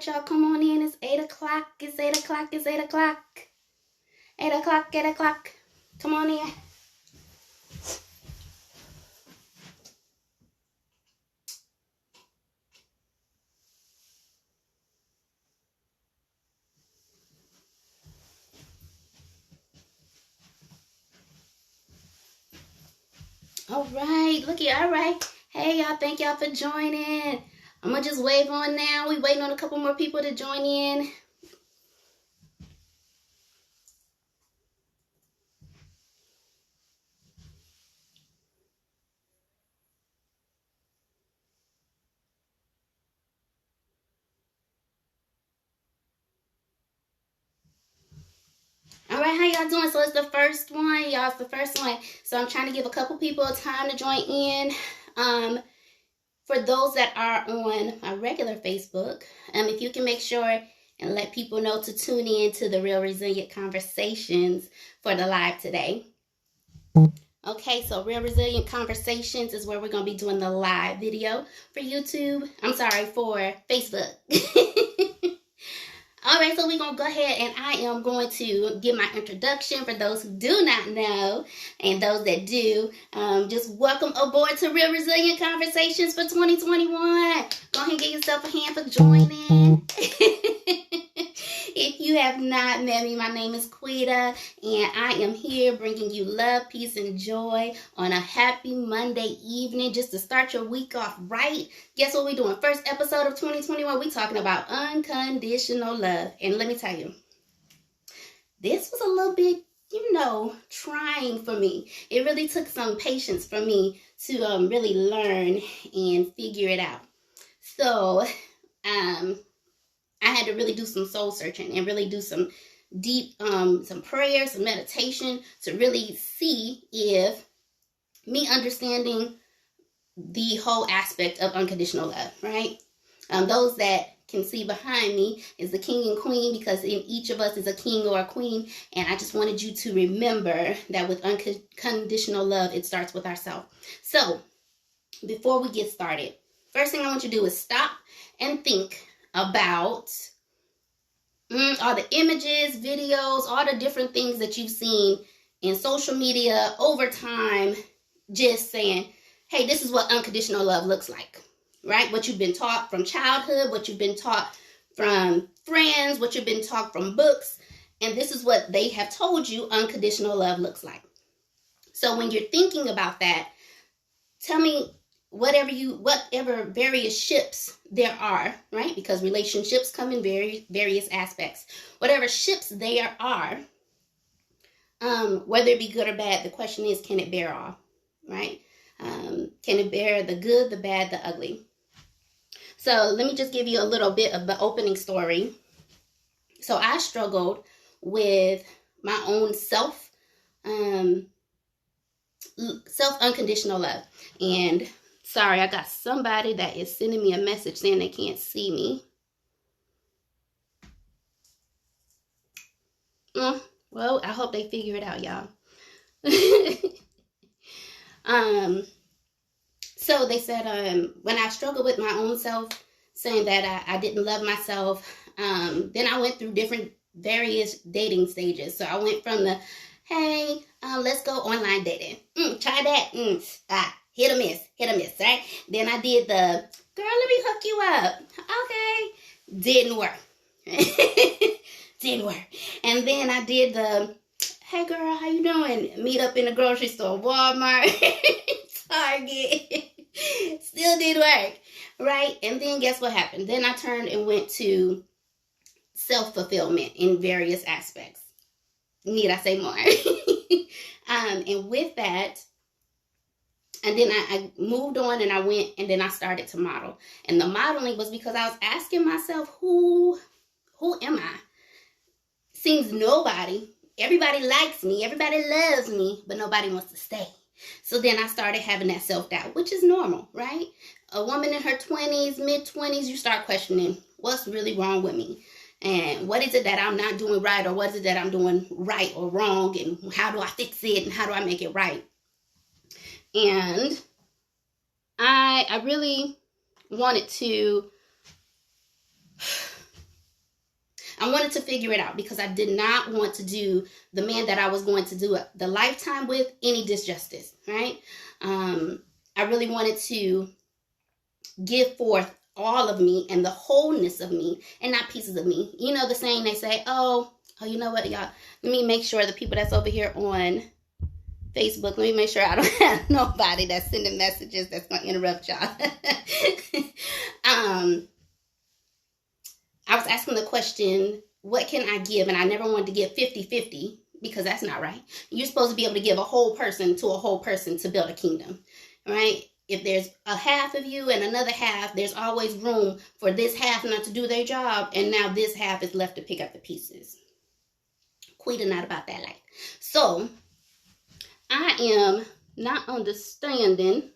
right, y'all, come on in. It's 8 o'clock. It's 8 o'clock. It's 8 o'clock. 8 o'clock, 8 o'clock. Come on in. All right, looky, all right. Hey, y'all, thank y'all for joining. I'm going to just wave on now. We waiting on a couple more people to join in. All right, how y'all doing? So it's the first one, y'all. It's the first one. So I'm trying to give a couple people time to join in. For those that are on my regular Facebook, if you can make sure and let people know to tune in to the Real Resilient Conversations for the live today. Okay, so Real Resilient Conversations is where we're going to be doing the live video for YouTube. I'm sorry, for Facebook. All right, so we're going to go ahead and I am going to give my introduction for those who do not know and those that do. Just welcome aboard to Real Resilient Conversations for 2021. Go ahead and give yourself a hand for joining. If you have not met me, my name is Quita, and I am here bringing you love, peace, and joy on a happy Monday evening just to start your week off right. Guess what we're doing? First episode of 2021, we're talking about unconditional love. And let me tell you, this was a little bit, trying for me. It really took some patience for me to really learn and figure it out. So, I had to really do some soul searching and really do some deep, some prayer, some meditation to really see if me understanding the whole aspect of unconditional love, right? Those that can see behind me is the king and queen, because in each of us is a king or a queen. And I just wanted you to remember that with unconditional love, it starts with ourselves. So before we get started, first thing I want you to do is stop and think about all the images, videos, all the different things that you've seen in social media over time, just saying, hey, this is what unconditional love looks like, right? What you've been taught from childhood, what you've been taught from friends, what you've been taught from books, and this is what they have told you unconditional love looks like. So when you're thinking about that, tell me whatever various ships there are, right? Because relationships come in various aspects. Whatever ships there are, whether it be good or bad, the question is, can it bear all, right? Can it bear the good, the bad, the ugly? So let me just give you a little bit of the opening story. So I struggled with my own self-unconditional love. And sorry, I got somebody that is sending me a message saying they can't see me. Well, I hope they figure it out, y'all. So they said, when I struggled with my own self, saying that I didn't love myself, then I went through various dating stages. So I went from the, hey, let's go online dating. Try that. Hit or miss, right? Then I did the, girl, let me hook you up. Okay. Didn't work. Didn't work. And then I did the, hey, girl, how you doing? Meet up in the grocery store, Walmart, Target. Still didn't work, right? And then guess what happened? Then I turned and went to self-fulfillment in various aspects. Need I say more? And with that, and then I moved on and I went and then I started to model. And the modeling was because I was asking myself, who am I? Seems nobody. Everybody likes me. Everybody loves me, but nobody wants to stay. So then I started having that self-doubt, which is normal, right? A woman in her 20s, mid-20s, you start questioning what's really wrong with me. And what is it that I'm not doing right, or what is it that I'm doing right or wrong, and how do I fix it, and how do I make it right? And I really wanted to I wanted to figure it out because I did not want to do the man that I was going to do the lifetime with any disjustice, right? I really wanted to give forth all of me and the wholeness of me and not pieces of me. You know the saying they say, oh, you know what, y'all? Let me make sure the people that's over here on Facebook, let me make sure I don't have nobody that's sending messages that's going to interrupt y'all. I was asking the question, what can I give? And I never wanted to give 50-50 because that's not right. You're supposed to be able to give a whole person to a whole person to build a kingdom, right? If there's a half of you and another half, there's always room for this half not to do their job, and now this half is left to pick up the pieces. Quita not about that life. So, I am not understanding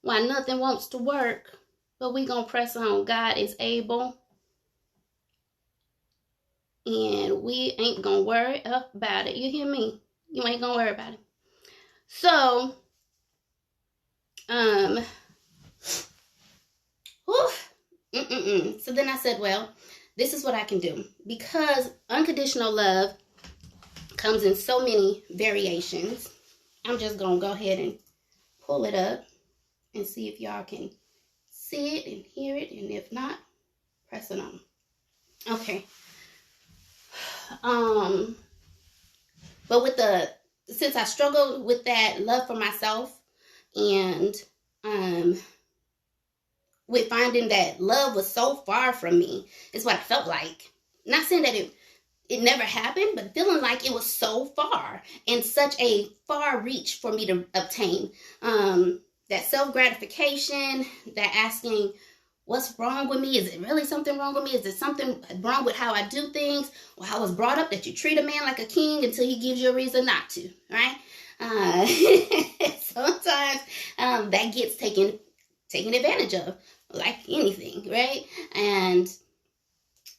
why nothing wants to work, but we gonna press on. God is able, and we ain't gonna worry about it. You hear me? You ain't gonna worry about it. So, So then I said, well, this is what I can do. Because unconditional love comes in so many variations, I'm just going to go ahead and pull it up and see if y'all can see it and hear it. And if not, press it on. Okay. But since I struggled with that love for myself and with finding that love was so far from me, is what I felt like. Not saying that it never happened, but feeling like it was so far and such a far reach for me to obtain. That self-gratification, that asking, what's wrong with me? Is it really something wrong with me? Is there something wrong with how I do things? Or how I was brought up that you treat a man like a king until he gives you a reason not to, right? Sometimes that gets taken advantage of, like anything, right? And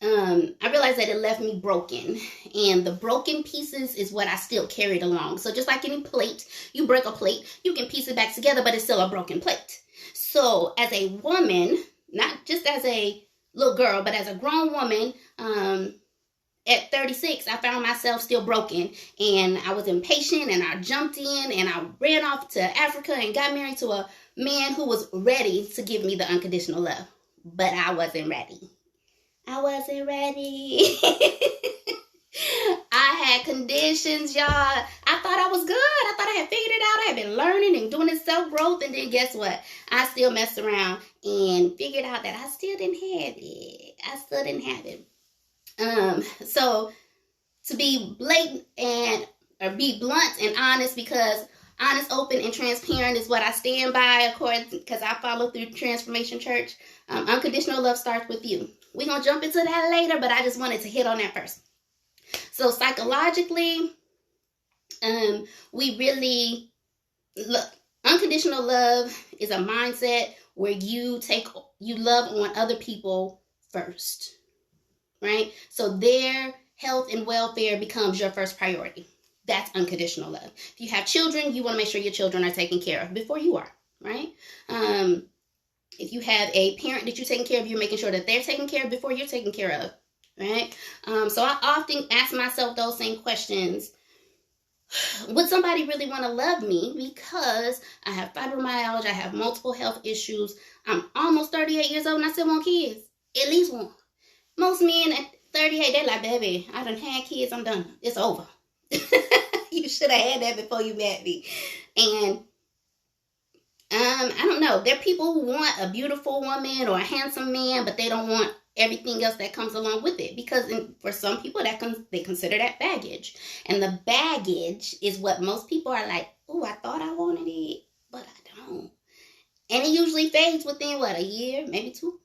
I realized that it left me broken, and the broken pieces is what I still carried along. So just like any plate, you break a plate, you can piece it back together, but it's still a broken plate. So as a woman, not just as a little girl, but as a grown woman, at 36, I found myself still broken, and I was impatient, and I jumped in, and I ran off to Africa and got married to a man who was ready to give me the unconditional love. But I wasn't ready. I wasn't ready. I had conditions, y'all. I thought I was good. I thought I had figured it out. I had been learning and doing this self-growth, and then guess what? I still messed around and figured out that I still didn't have it. So to be blatant or be blunt and honest, because honest, open, and transparent is what I stand by, because I follow through Transformation Church. Unconditional love starts with you. We're going to jump into that later, but I just wanted to hit on that first. So psychologically, we really look. Unconditional love is a mindset where you love on other people first, right? So their health and welfare becomes your first priority. That's unconditional love. If you have children, you want to make sure your children are taken care of before you are, right? If you have a parent that you're taking care of, you're making sure that they're taken care of before you're taken care of, right? So I often ask myself those same questions. Would somebody really want to love me? Because I have fibromyalgia, I have multiple health issues. I'm almost 38 years old and I still want kids. At least one. Most men at 38, they're like, baby, I done had kids, I'm done. It's over. You should have had that before you met me. And I don't know. There are people who want a beautiful woman or a handsome man, but they don't want everything else that comes along with it. Because for some people, they consider that baggage. And the baggage is what most people are like, oh, I thought I wanted it, but I don't. And it usually fades within, a year, maybe 2?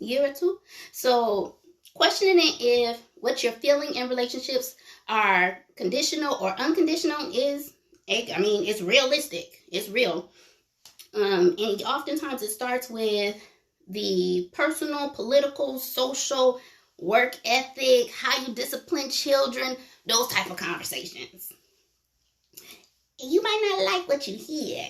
A year or 2? So questioning it if what you're feeling in relationships are conditional or unconditional it's realistic. It's real. And oftentimes it starts with the personal, political, social, work ethic, how you discipline children, those type of conversations. And you might not like what you hear.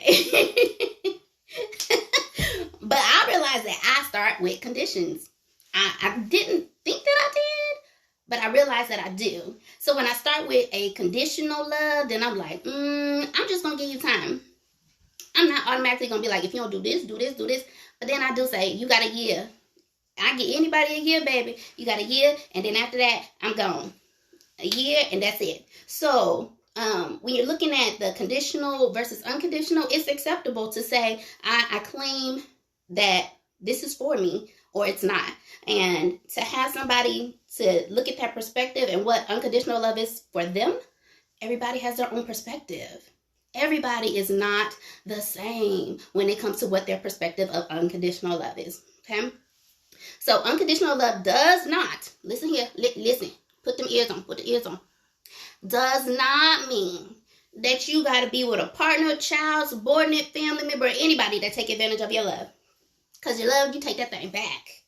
But I realized that I start with conditions. I didn't think that I did, but I realize that I do. So when I start with a conditional love, then I'm like, I'm just going to give you time. I'm not automatically going to be like, if you don't do this, do this, do this. But then I do say, you got a year. I get anybody a year, baby. You got a year, and then after that, I'm gone. A year, and that's it. So when you're looking at the conditional versus unconditional, it's acceptable to say, I claim that this is for me, or it's not. And to have somebody to look at that perspective and what unconditional love is for them, everybody has their own perspective. Everybody is not the same when it comes to what their perspective of unconditional love is. Okay? So unconditional love does not, listen here, listen, put them ears on, put the ears on, does not mean that you got to be with a partner, child, subordinate, family member, or anybody that take advantage of your love. Because your love, you take that thing back.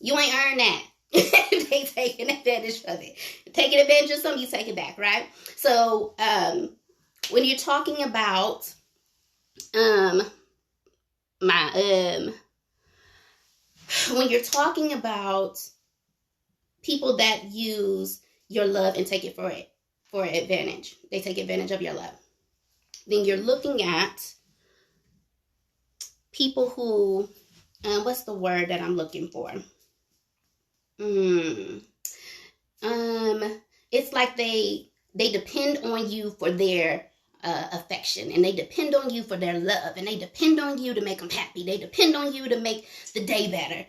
You ain't earned that. They taking advantage of it. Taking advantage of something, you take it back, right? So when you're talking about when you're talking about people that use your love and take it for advantage, they take advantage of your love, then you're looking at people who, what's the word that I'm looking for? It's like they depend on you for their affection, and they depend on you for their love, and they depend on you to make them happy. They depend on you to make the day better.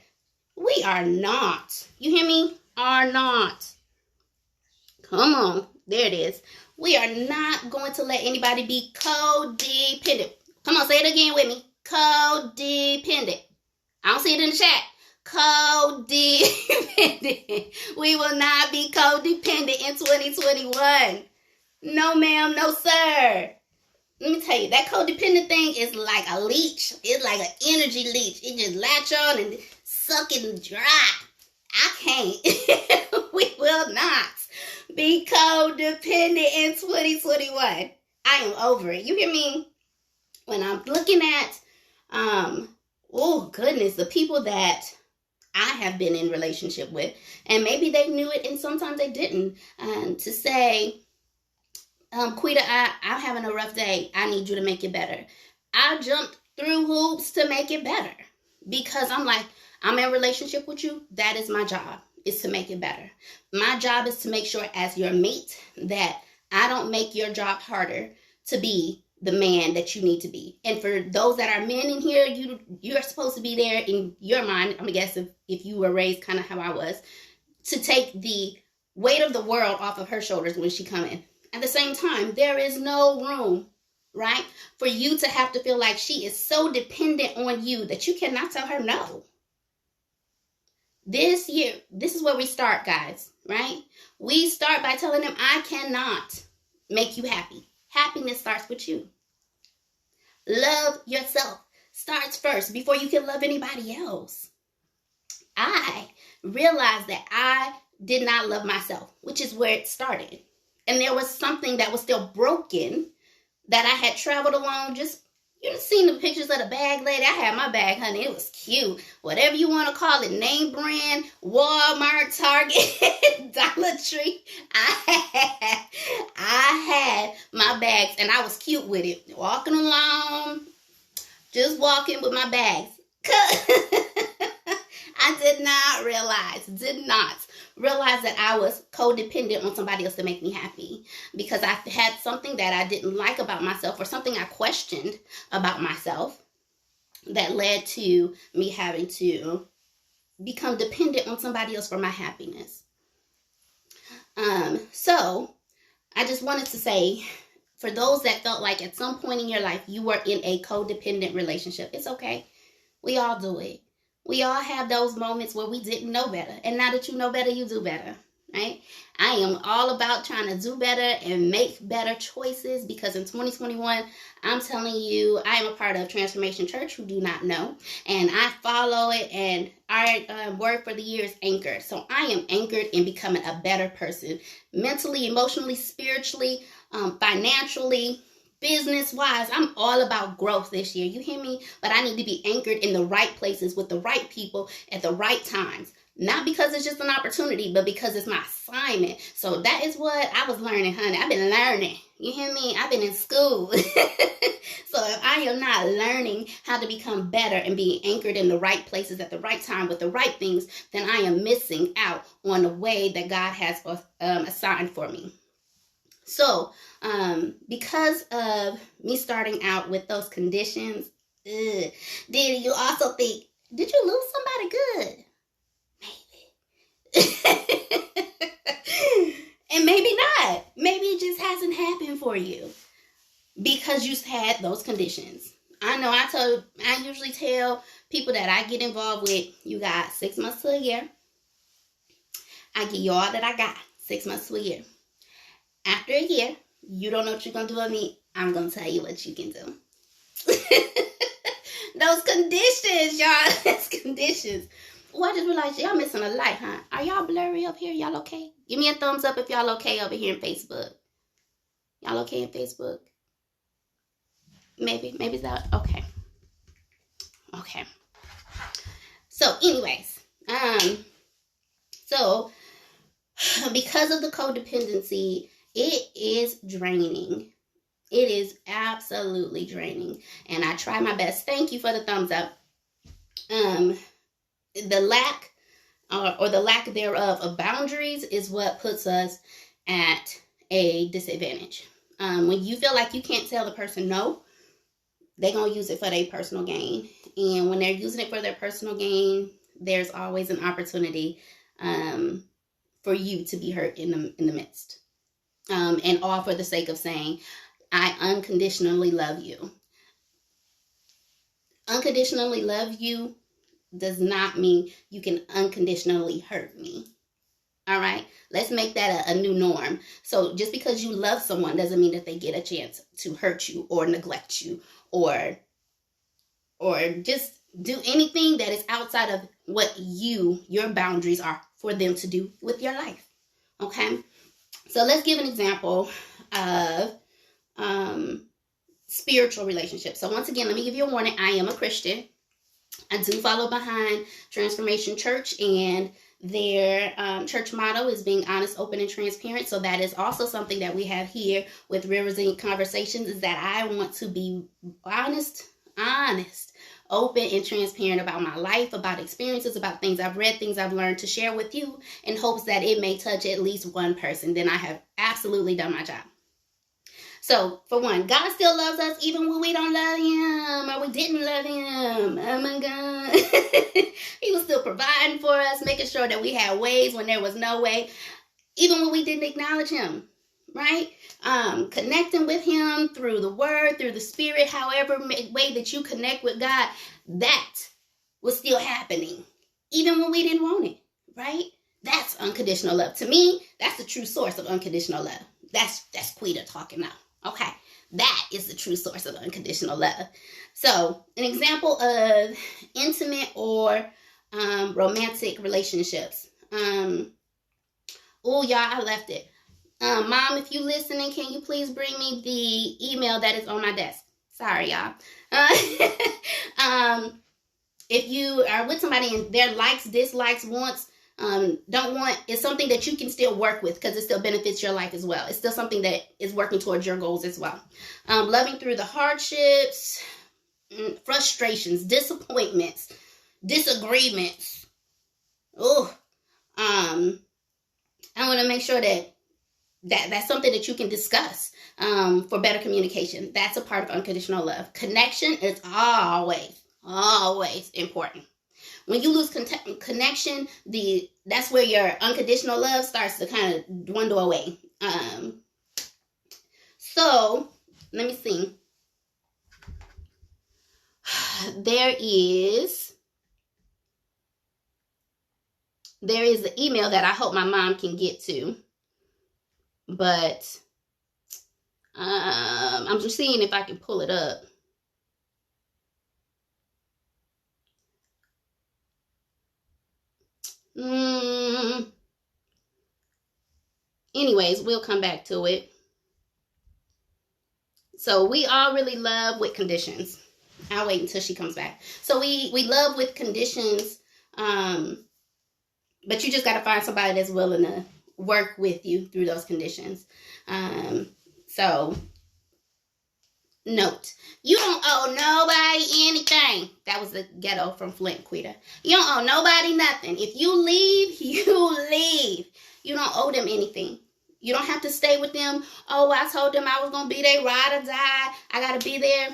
We are not. You hear me? Are not. Come on. There it is. We are not going to let anybody be codependent. Come on, say it again with me. Codependent. I don't see it in the chat. Codependent. We will not be codependent in 2021. No, ma'am. No, sir. Let me tell you, that codependent thing is like a leech. It's like an energy leech. It just latch on and suck it and dry. I can't. We will not be codependent in 2021. I am over it. You hear me? When I'm looking at, oh goodness, the people that I have been in relationship with, and maybe they knew it and sometimes they didn't, to say, Quita, I'm having a rough day. I need you to make it better. I jumped through hoops to make it better because I'm like, I'm in a relationship with you. That is my job, is to make it better. My job is to make sure as your mate that I don't make your job harder to be the man that you need to be. And for those that are men in here, you're supposed to be there in your mind. I'm gonna guess if you were raised kind of how I was, to take the weight of the world off of her shoulders when she come in. At the same time, there is no room, right, for you to have to feel like she is so dependent on you that you cannot tell her no. This year, this is where we start, guys, right? We start by telling them, I cannot make you happy. Happiness starts with you. Love yourself starts first before you can love anybody else. I realized that I did not love myself, which is where it started. And there was something that was still broken that I had traveled along. Just, you've seen the pictures of the bag lady. I had my bag, honey. It was cute. Whatever you want to call it. Name brand, Walmart, Target, Dollar Tree. I had my bags and I was cute with it. Walking along, just walking with my bags. I did not realize that I was codependent on somebody else to make me happy because I had something that I didn't like about myself or something I questioned about myself that led to me having to become dependent on somebody else for my happiness. So I just wanted to say, for those that felt like at some point in your life you were in a codependent relationship, it's okay. We all do it. We all have those moments where we didn't know better. And now that you know better, you do better, right? I am all about trying to do better and make better choices because in 2021, I'm telling you, I am a part of Transformation Church, who do not know. And I follow it, and our word for the year is anchored. So I am anchored in becoming a better person, mentally, emotionally, spiritually, financially, business-wise. I'm all about growth this year. You hear me? But I need to be anchored in the right places with the right people at the right times. Not because it's just an opportunity, but because it's my assignment. So that is what I was learning, honey. I've been learning. You hear me? I've been in school. So if I am not learning how to become better and being anchored in the right places at the right time with the right things, then I am missing out on the way that God has assigned for me. So because of me starting out with those conditions, did you also think, did you lose somebody good? And maybe not. Maybe it just hasn't happened for you because you had those conditions. I know I usually tell people that I get involved with, you got 6 months to a year. I give you all that I got, 6 months to a year. After a year, you don't know what you're going to do with me. I'm going to tell you what you can do. Those conditions, y'all. Those conditions. Oh, I just realized y'all missing a light, huh? Are y'all blurry up here? Y'all okay? Give me a thumbs up if y'all okay over here in Facebook. Y'all okay in Facebook? Maybe it's that. Okay. So, anyways, so because of the codependency, it is draining. It is absolutely draining, and I try my best. Thank you for the thumbs up. The lack or the lack thereof of boundaries is what puts us at a disadvantage. When you feel like you can't tell the person no, they're going to use it for their personal gain. And when they're using it for their personal gain, there's always an opportunity for you to be hurt in the midst. And all for the sake of saying, I unconditionally love you. Unconditionally love you does not mean you can unconditionally hurt me. All right, let's make that a new norm. So just because you love someone doesn't mean that they get a chance to hurt you or neglect you or just do anything that is outside of what your boundaries are for them to do with your life. Okay, so let's give an example of spiritual relationships. So once again, let me give you a warning. I am a Christian. I do follow behind Transformation Church, and their church motto is being honest, open, and transparent. So that is also something that we have here with Rivers and Conversations, is that I want to be honest, open, and transparent about my life, about experiences, about things I've read, things I've learned, to share with you in hopes that it may touch at least one person. Then I have absolutely done my job. So, for one, God still loves us even when we don't love him or we didn't love him. Oh my God. He was still providing for us, making sure that we had ways when there was no way, even when we didn't acknowledge him, right? Connecting with him through the word, through the spirit, however way that you connect with God, that was still happening, even when we didn't want it, right? That's unconditional love. To me, that's the true source of unconditional love. That's Quita talking now. Okay, that is the true source of unconditional love. So, an example of intimate or romantic relationships. Oh, y'all, I left it. Mom, if you listening, can you please bring me the email that is on my desk? Sorry, y'all. If you are with somebody and their likes, dislikes, wants, don't want, it's something that you can still work with because it still benefits your life as well. It's still something that is working towards your goals as well. Loving through the hardships, frustrations, disappointments, disagreements. I want to make sure that's something that you can discuss for better communication. That's a part of unconditional love. Connection is always important. When you lose connection, that's where your unconditional love starts to kind of dwindle away. So, let me see. There is the email that I hope my mom can get to. But I'm just seeing if I can pull it up. Anyways, we'll come back to it. So we all really love with conditions. I'll wait until she comes back. So we love with conditions But you just got to find somebody that's willing to work with you through those conditions. So, note, you don't owe nobody anything. That was the ghetto from Flint, Quita. You don't owe nobody nothing. If you leave, you leave. You don't owe them anything. You don't have to stay with them. Oh, I told them I was going to be there, ride or die. I got to be there.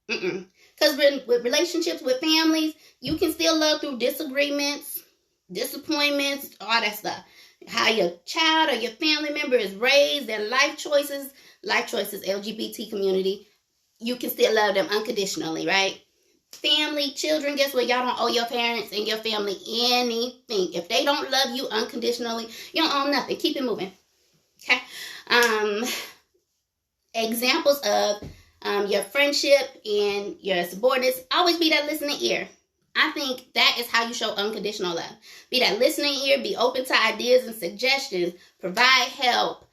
Because with relationships, with families, you can still love through disagreements, disappointments, all that stuff. How your child or your family member is raised, their life choices, LGBT community, you can still love them unconditionally, right? Family, children, guess what? Y'all don't owe your parents and your family anything. If they don't love you unconditionally, you don't owe nothing. Keep it moving. Okay? Examples of your friendship and your subordinates, always be that listening ear. I think that is how you show unconditional love. Be that listening ear, be open to ideas and suggestions, provide help.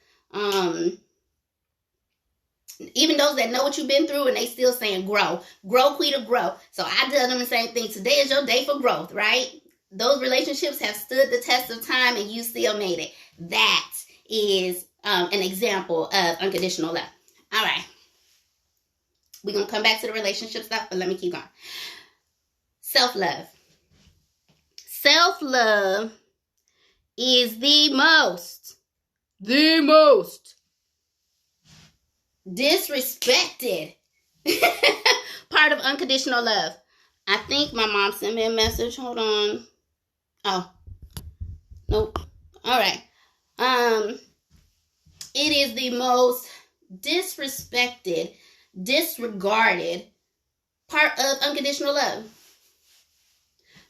Even those that know what you've been through and they still saying grow. Grow, Quita, grow. So I tell them the same thing. Today is your day for growth, right? Those relationships have stood the test of time and you still made it. That is an example of unconditional love. All right. We're going to come back to the relationship stuff, but let me keep going. Self-love. Self-love is the most disrespected part of unconditional love. I think my mom sent me a message. Hold on. Oh. Nope. All right. It is the most disrespected, disregarded part of unconditional love.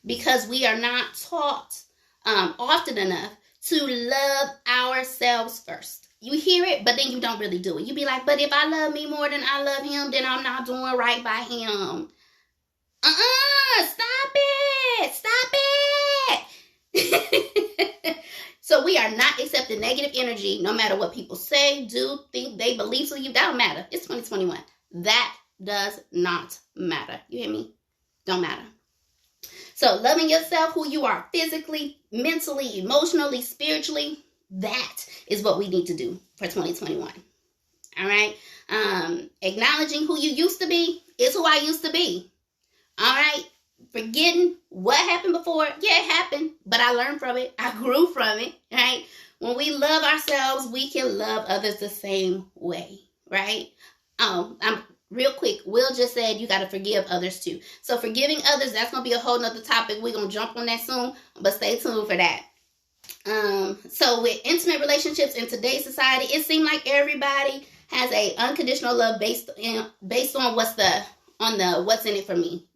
Because we are not taught often enough to love ourselves first. You hear it, but then you don't really do it. You be like, but if I love me more than I love him, then I'm not doing right by him. Stop it. So we are not accepting negative energy, no matter what people say, do, think, they believe to you. That don't matter. It's 2021. That does not matter. You hear me? Don't matter. So loving yourself, who you are physically, mentally, emotionally, spiritually, that is what we need to do for 2021. All right. Acknowledging who you used to be is who I used to be. All right. Forgetting what happened before. Yeah, it happened, but I learned from it. I grew from it. Right. When we love ourselves, we can love others the same way. Right. Real quick, Will just said you got to forgive others too. So forgiving others, that's going to be a whole nother topic. We're going to jump on that soon, but stay tuned for that. So with intimate relationships in today's society, it seems like everybody has a unconditional love based on what's in it for me,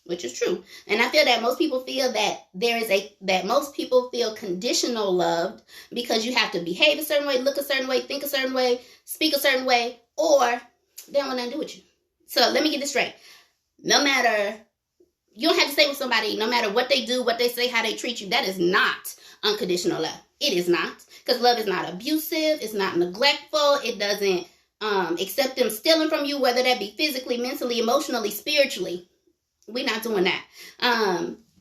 which is true. And I feel that most people feel that most people feel conditional loved because you have to behave a certain way, look a certain way, think a certain way, speak a certain way, or they don't want nothing to do with you. So let me get this straight. You don't have to stay with somebody, no matter what they do, what they say, how they treat you. That is not unconditional love. It is not. Because love is not abusive. It's not neglectful. It doesn't accept them stealing from you, whether that be physically, mentally, emotionally, spiritually. We're not doing that.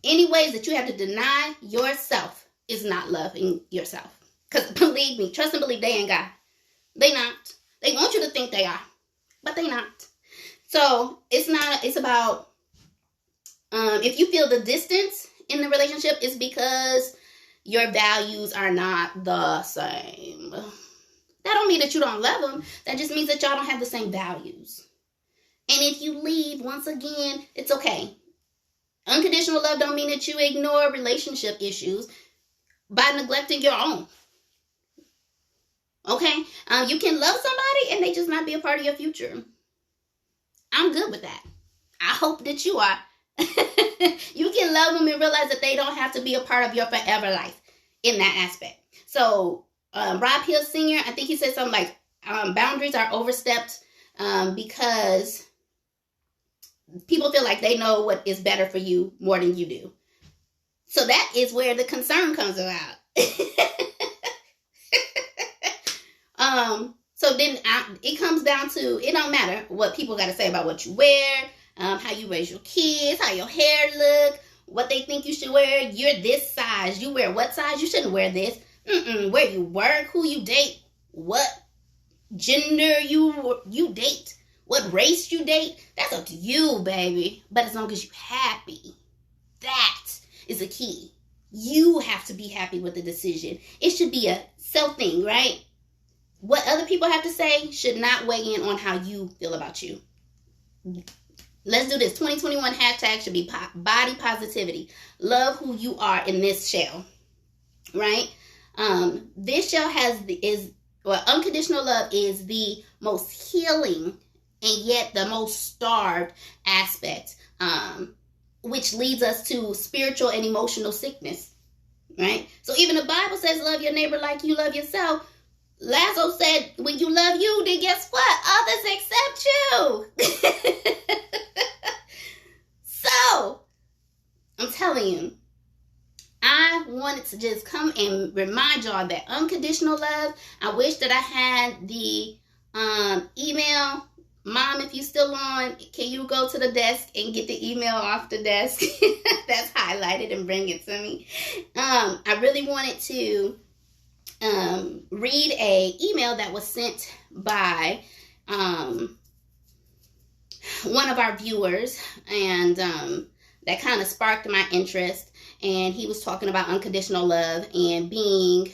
Any ways that you have to deny yourself is not loving yourself. Because believe me, trust and believe, they ain't God. They not. They want you to think they are, but they not. So it's about, if you feel the distance in the relationship, it's because your values are not the same. That don't mean that you don't love them. That just means that y'all don't have the same values. And if you leave, once again, it's okay. Unconditional love don't mean that you ignore relationship issues by neglecting your own. Okay? You can love somebody and they just not be a part of your future. I'm good with that. I hope that you are. You can love them and realize that they don't have to be a part of your forever life in that aspect. So, Rob Hill Sr., I think he said something like, boundaries are overstepped because people feel like they know what is better for you more than you do. So that is where the concern comes about. So then it comes down to, it don't matter what people got to say about what you wear, how you raise your kids, how your hair look, what they think you should wear. You're this size. You wear what size? You shouldn't wear this. Where you work, who you date, what gender you date, what race you date. That's up to you, baby. But as long as you're happy, that is the key. You have to be happy with the decision. It should be a self thing, right? What other people have to say should not weigh in on how you feel about you. Let's do this. 2021 hashtag should be body positivity. Love who you are in this shell, right? This shell unconditional love is the most healing and yet the most starved aspect, which leads us to spiritual and emotional sickness, right? So even the Bible says love your neighbor like you love yourself. Lazo said, when you love you, then guess what? Others accept you. So, I'm telling you, I wanted to just come and remind y'all that unconditional love. I wish that I had the email. Mom, if you still on, can you go to the desk and get the email off the desk that's highlighted and bring it to me? I really wanted to read a email that was sent by one of our viewers, and that kind of sparked my interest. And he was talking about unconditional love and being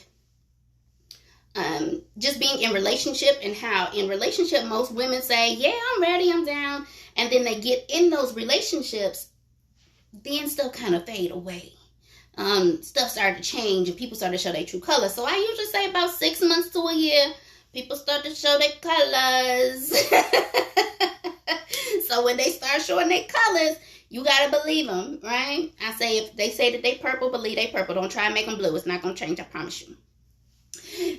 just being in relationship, and how in relationship most women say, yeah, I'm ready, I'm down, and then they get in those relationships, then stuff kind of fade away. Stuff started to change and people started to show their true colors. So I usually say about 6 months to a year, people start to show their colors. So when they start showing their colors, you gotta believe them, right? I say if they say that they purple, believe they purple. Don't try and make them blue. It's not gonna change, I promise you.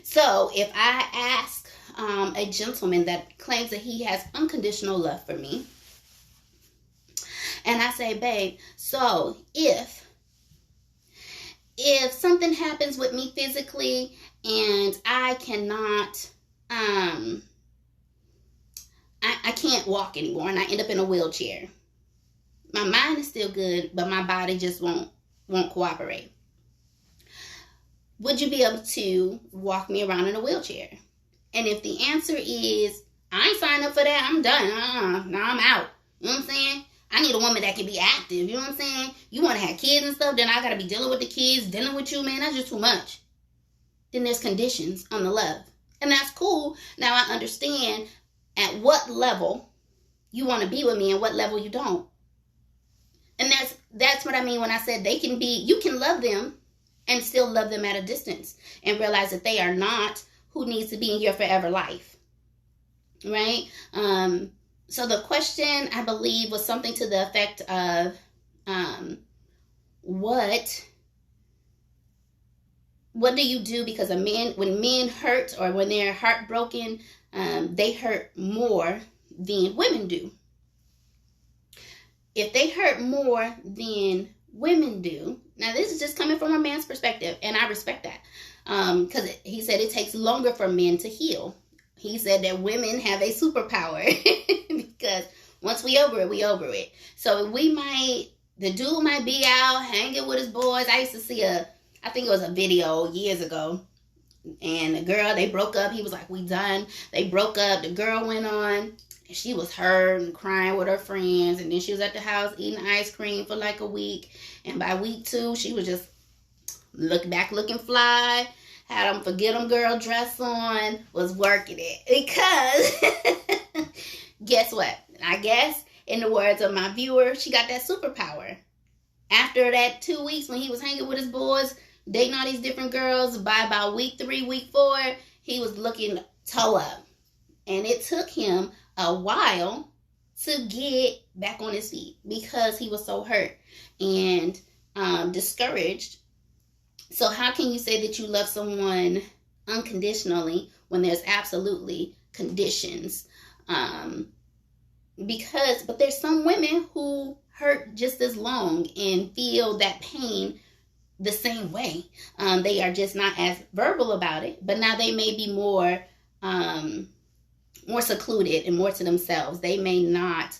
So if I ask a gentleman that claims that he has unconditional love for me, and I say, babe, so if something happens with me physically and I cannot, I can't walk anymore and I end up in a wheelchair, my mind is still good, but my body just won't cooperate. Would you be able to walk me around in a wheelchair? And if the answer is, I ain't signed up for that, I'm done. Now I'm out. You know what I'm saying? I need a woman that can be active. You know what I'm saying? You want to have kids and stuff, then I got to be dealing with the kids, dealing with you, man. That's just too much. Then there's conditions on the love. And that's cool. Now I understand at what level you want to be with me and what level you don't. And that's what I mean when I said you can love them and still love them at a distance and realize that they are not who needs to be in your forever life. Right? So the question, I believe, was something to the effect of, what do you do? Because when men hurt or when they're heartbroken, they hurt more than women do. If they hurt more than women do, now this is just coming from a man's perspective, and I respect that, because he said it takes longer for men to heal. He said that women have a superpower because once we over it, we over it. So the dude might be out hanging with his boys. I used to see I think it was a video years ago, and the girl, they broke up. He was like, we done. They broke up. The girl went on, and she was hurt and crying with her friends, and then she was at the house eating ice cream for like a week, and by week 2, she was just looking fly, had them forget them girl dress on, was working it. Because guess what? I guess, in the words of my viewer, she got that superpower. After that 2 weeks when he was hanging with his boys, dating all these different girls, by about week 3, week 4, he was looking toe up. And it took him a while to get back on his feet because he was so hurt and discouraged. So how can you say that you love someone unconditionally when there's absolutely conditions? But there's some women who hurt just as long and feel that pain the same way. They are just not as verbal about it, but now they may be more secluded and more to themselves. They may not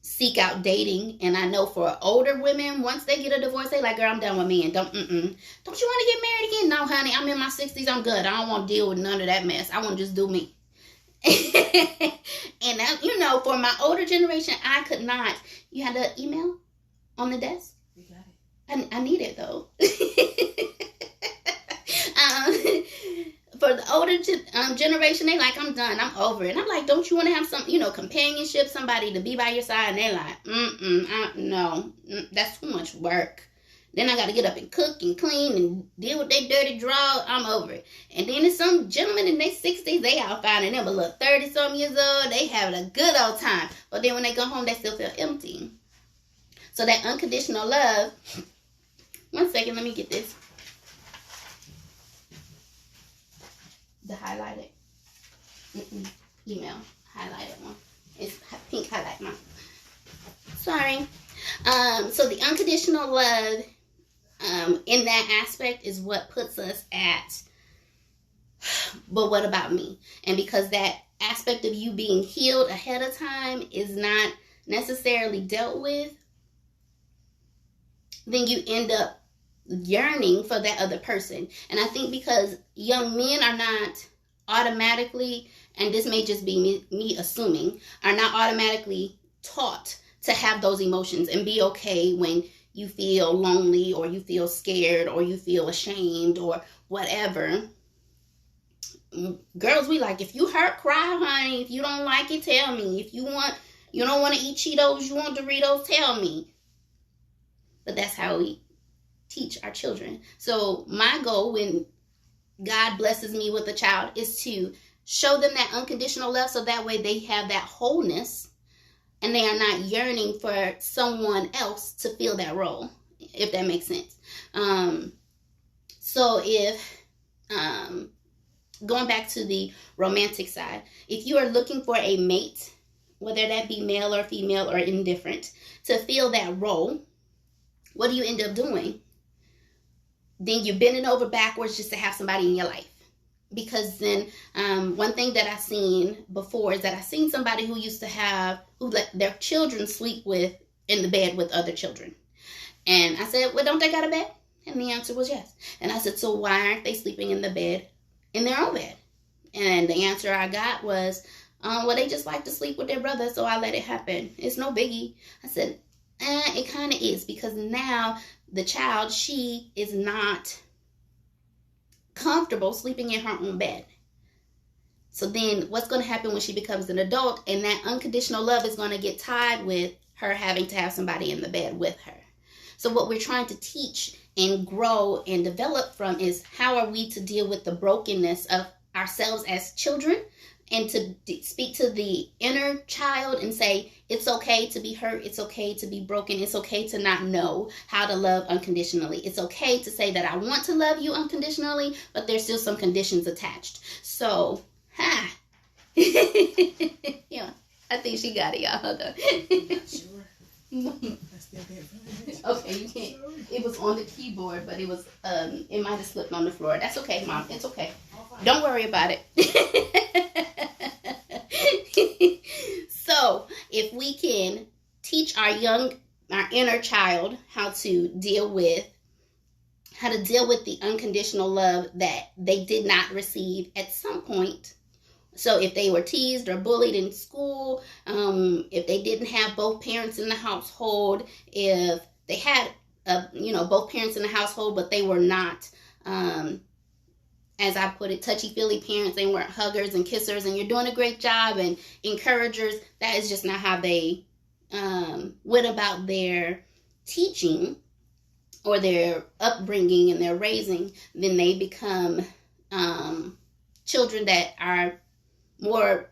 seek out dating. And I know for older women, once they get a divorce, they like, girl, I'm done with men. Don't you want to get married again? No, honey, I'm in my 60s. I'm good. I don't want to deal with none of that mess. I want to just do me. And now, you know, for my older generation, I could not. You had an email on the desk? You got it. I need it, though. For the older generation, they like, I'm done, I'm over it. And I'm like, don't you want to have some, companionship, somebody to be by your side? And they're like, no, that's too much work. Then I got to get up and cook and clean and deal with their dirty draw. I'm over it. And then there's some gentlemen in their 60s, they out finding them a little 30-some years old. They having a good old time. But then when they go home, they still feel empty. So that unconditional love, one second, let me get this. The highlighted email, highlighted one. It's pink highlight one. Sorry. So the unconditional love, in that aspect is what puts us at, but what about me? And because that aspect of you being healed ahead of time is not necessarily dealt with, then you end up yearning for that other person. And I think because young men are not automatically, and this may just be me assuming, are not automatically taught to have those emotions and be okay when you feel lonely or you feel scared or you feel ashamed or whatever. Girls, we like, if you hurt, cry, honey. If you don't like it, tell me. If you don't want to eat Cheetos, you want Doritos, tell me. But that's how we teach our children. So my goal when God blesses me with a child is to show them that unconditional love, so that way they have that wholeness and they are not yearning for someone else to fill that role, if that makes sense. So if going back to the romantic side, if you are looking for a mate, whether that be male or female or indifferent, to fill that role, what do you end up doing? Then you're bending over backwards just to have somebody in your life. Because then one thing that I've seen before is that I've seen somebody who let their children sleep in the bed with other children. And I said, well, don't they got a bed? And the answer was yes. And I said, so why aren't they sleeping in their own bed? And the answer I got was, well, they just like to sleep with their brother, so I let it happen. It's no biggie. I said, it kind of is, because now the child, she is not comfortable sleeping in her own bed. So then what's going to happen when she becomes an adult, and that unconditional love is going to get tied with her having to have somebody in the bed with her. So what we're trying to teach and grow and develop from is, how are we to deal with the brokenness of ourselves as children, and to speak to the inner child and say, it's okay to be hurt. It's okay to be broken. It's okay to not know how to love unconditionally. It's okay to say that I want to love you unconditionally, but there's still some conditions attached. So, yeah, I think she got it, y'all. Hold on. Okay, you can't. It was on the keyboard, but it might have slipped on the floor. That's okay, Mom. It's okay. Don't worry about it. So if we can teach our inner child how to deal with the unconditional love that they did not receive at some point. So if they were teased or bullied in school, if they didn't have both parents in the household, if they had both parents in the household, but they were not, as I put it, touchy-feely parents, they weren't huggers and kissers, and you're doing a great job, and encouragers, that is just not how they went about their teaching or their upbringing and their raising. Then they become children that are more,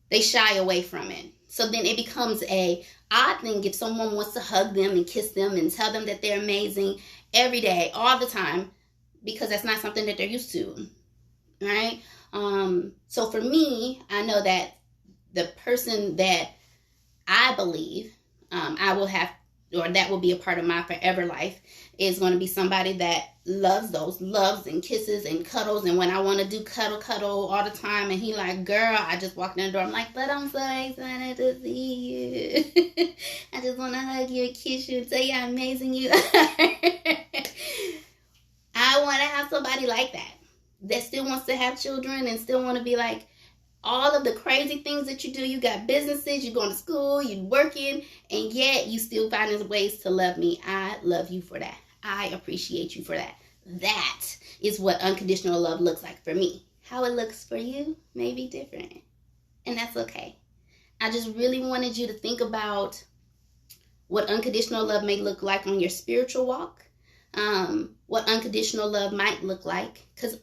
they shy away from it. So then it becomes a odd thing if someone wants to hug them and kiss them and tell them that they're amazing every day, all the time, because that's not something that they're used to, right? So for me, I know that the person that I believe I will have or that will be a part of my forever life, is going to be somebody that loves those loves and kisses and cuddles. And when I want to do cuddle all the time, and he like, girl, I just walked in the door, I'm like, but I'm so excited to see you. I just want to hug you and kiss you and tell you how amazing you are. I want to have somebody like that still wants to have children and still want to be like, all of the crazy things that you do. You got businesses, you're going to school, you're working, and yet you still finding ways to love me. I love you for that. I appreciate you for that. That is what unconditional love looks like for me. How it looks for you may be different, and that's okay. I just really wanted you to think about what unconditional love may look like on your spiritual walk. What unconditional love might look like, because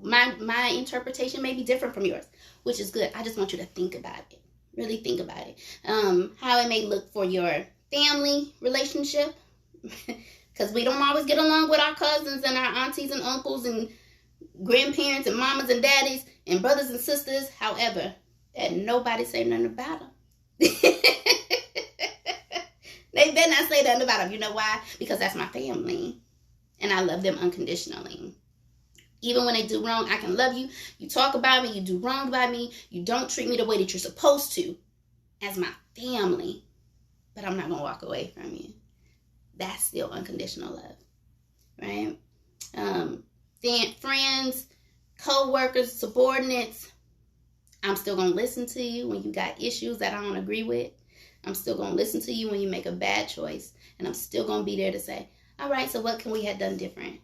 my interpretation may be different from yours, which is good. I just want you to think about it. Really think about it. How it may look for your family relationship, because we don't always get along with our cousins and our aunties and uncles and grandparents and mamas and daddies and brothers and sisters. However, that nobody say nothing about them. They better not say nothing about them. You know why? Because that's my family. And I love them unconditionally. Even when they do wrong, I can love you. You talk about me. You do wrong by me. You don't treat me the way that you're supposed to as my family. But I'm not going to walk away from you. That's still unconditional love. Right? Friends, co-workers, subordinates. I'm still going to listen to you when you got issues that I don't agree with. I'm still going to listen to you when you make a bad choice. And I'm still going to be there to say, all right, so what can we have done different?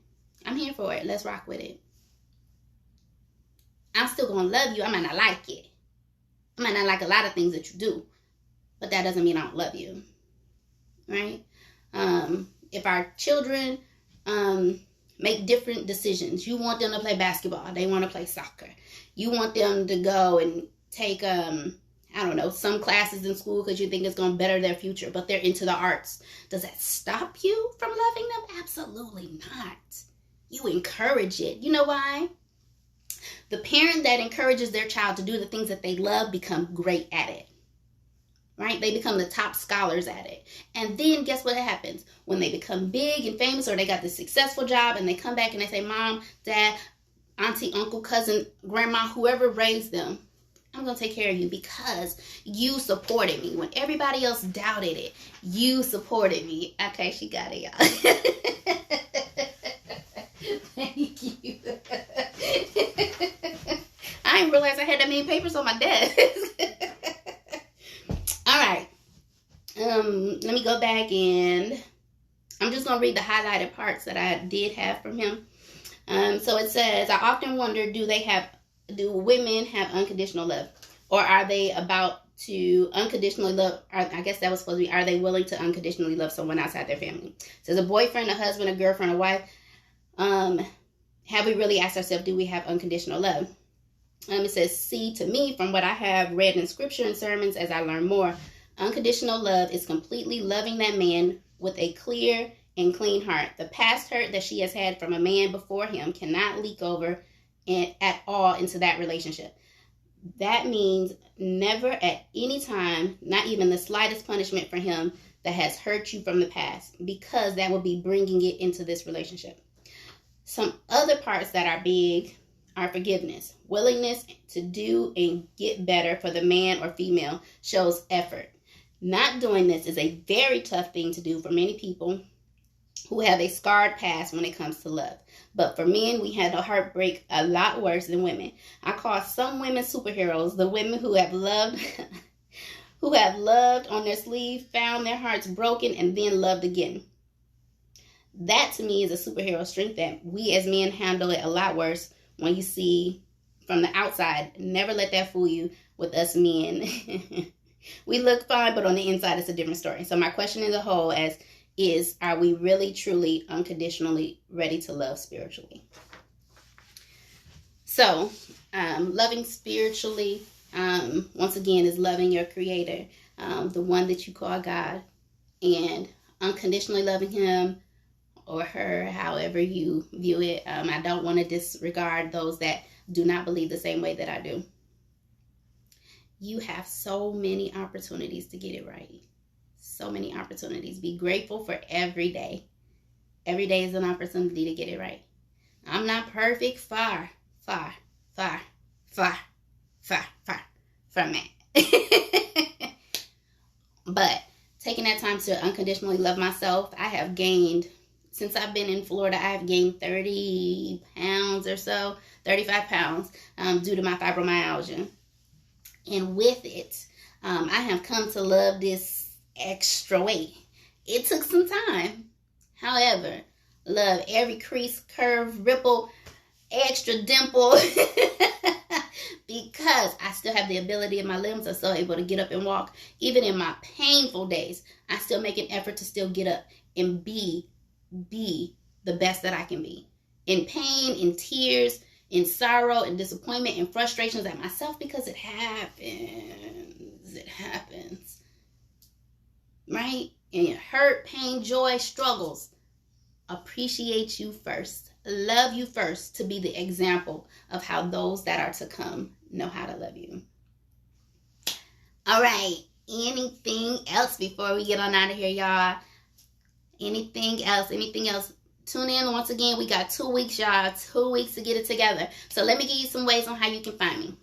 I'm here for it. Let's rock with it. I'm still going to love you. I might not like it. I might not like a lot of things that you do. But that doesn't mean I don't love you. Right? If our children make different decisions. You want them to play basketball. They want to play soccer. You want them to go and take I don't know, some classes in school because you think it's going to better their future, but they're into the arts. Does that stop you from loving them? Absolutely not. You encourage it. You know why? The parent that encourages their child to do the things that they love become great at it. Right? They become the top scholars at it. And then guess what happens? When they become big and famous, or they got this successful job, and they come back and they say, Mom, Dad, Auntie, Uncle, Cousin, Grandma, whoever raised them, I'm going to take care of you because you supported me. When everybody else doubted it, you supported me. Okay, she got it, y'all. Thank you. I didn't realize I had that many papers on my desk. All right. Let me go back and I'm just going to read the highlighted parts that I did have from him. So it says, I often wonder, do women have unconditional love? Or are they about to unconditionally love? I guess that was supposed to be, are they willing to unconditionally love someone outside their family? It says a boyfriend, a husband, a girlfriend, a wife. Have we really asked ourselves, do we have unconditional love? It says, see, to me, from what I have read in scripture and sermons as I learn more, unconditional love is completely loving that man with a clear and clean heart. The past hurt that she has had from a man before him cannot leak over at all into that relationship. That means never at any time, not even the slightest punishment for him that has hurt you from the past, because that will be bringing it into this relationship. Some other parts that are big are forgiveness. Willingness to do and get better for the man or female shows effort. Not doing this is a very tough thing to do for many people who have a scarred past when it comes to love. But for men, we handle heartbreak a lot worse than women. I call some women superheroes, the women who have loved on their sleeve, found their hearts broken, and then loved again. That to me is a superhero strength that we as men handle it a lot worse when you see from the outside. Never let that fool you with us men. We look fine, but on the inside it's a different story. So my question as a whole is, are we really, truly, unconditionally ready to love spiritually? So, loving spiritually, once again, is loving your creator, the one that you call God, and unconditionally loving him or her, however you view it. I don't want to disregard those that do not believe the same way that I do. You have so many opportunities to get it right. So many opportunities. Be grateful for every day. Every day is an opportunity to get it right. I'm not perfect. Far, far, far, far, far, far from that. But taking that time to unconditionally love myself, I have gained, since I've been in Florida, I have gained 30 pounds or so, 35 pounds due to my fibromyalgia. And with it, I have come to love this extra weight. It took some time. However, love every crease, curve, ripple, extra dimple because I still have the ability in my limbs. I'm still able to get up and walk. Even in my painful days, I still make an effort to still get up and be the best that I can be. In pain, in tears, in sorrow, in disappointment, in frustrations at myself, because it happens. It happens. Right? In hurt, pain, joy, struggles. Appreciate you first. Love you first to be the example of how those that are to come know how to love you. All right. Anything else before we get on out of here, y'all? Anything else? Tune in once again. We got 2 weeks, y'all. 2 weeks to get it together. So let me give you some ways on how you can find me.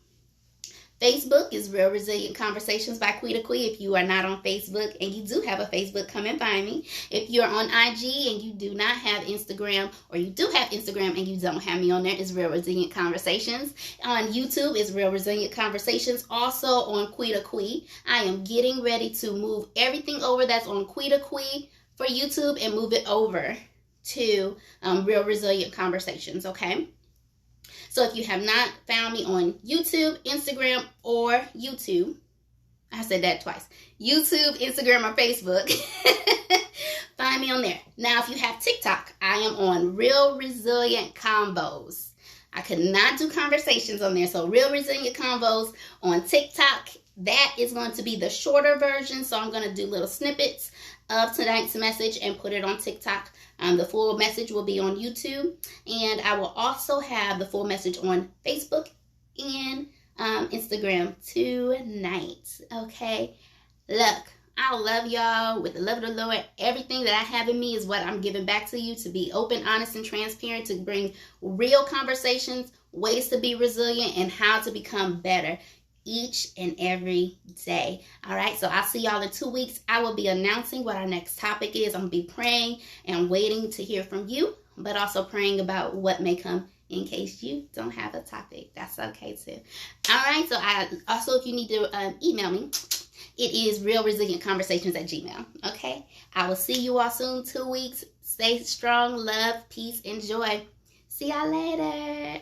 Facebook is Real Resilient Conversations by Quita Quee. If you are not on Facebook and you do have a Facebook, come and find me. If you're on IG and you do not have Instagram, or you do have Instagram and you don't have me on there, it's Real Resilient Conversations. On YouTube is Real Resilient Conversations. Also on Quita Quee. I am getting ready to move everything over that's on Quita Quee for YouTube and move it over to Real Resilient Conversations, okay? So if you have not found me on YouTube, Instagram, or YouTube, I said that twice, YouTube, Instagram, or Facebook, find me on there. Now, if you have TikTok, I am on Real Resilient Combos. I could not do conversations on there, so Real Resilient Combos on TikTok. That is going to be the shorter version, so I'm going to do little snippets of tonight's message and put it on TikTok. The full message will be on YouTube, and I will also have the full message on Facebook and Instagram tonight. Okay, look, I love y'all with the love of the Lord. Everything that I have in me is what I'm giving back to you, to be open, honest, and transparent, to bring real conversations, ways to be resilient, and how to become better each and every day. All right, so I'll see y'all in 2 weeks. I will be announcing what our next topic is. I'm gonna be praying and waiting to hear from you, but also praying about what may come in case you don't have a topic. That's okay too. All right, so if you need to email me, it is realresilientconversations@gmail.com. Okay, I will see you all soon. 2 weeks. Stay strong, love, peace, and joy. See y'all later.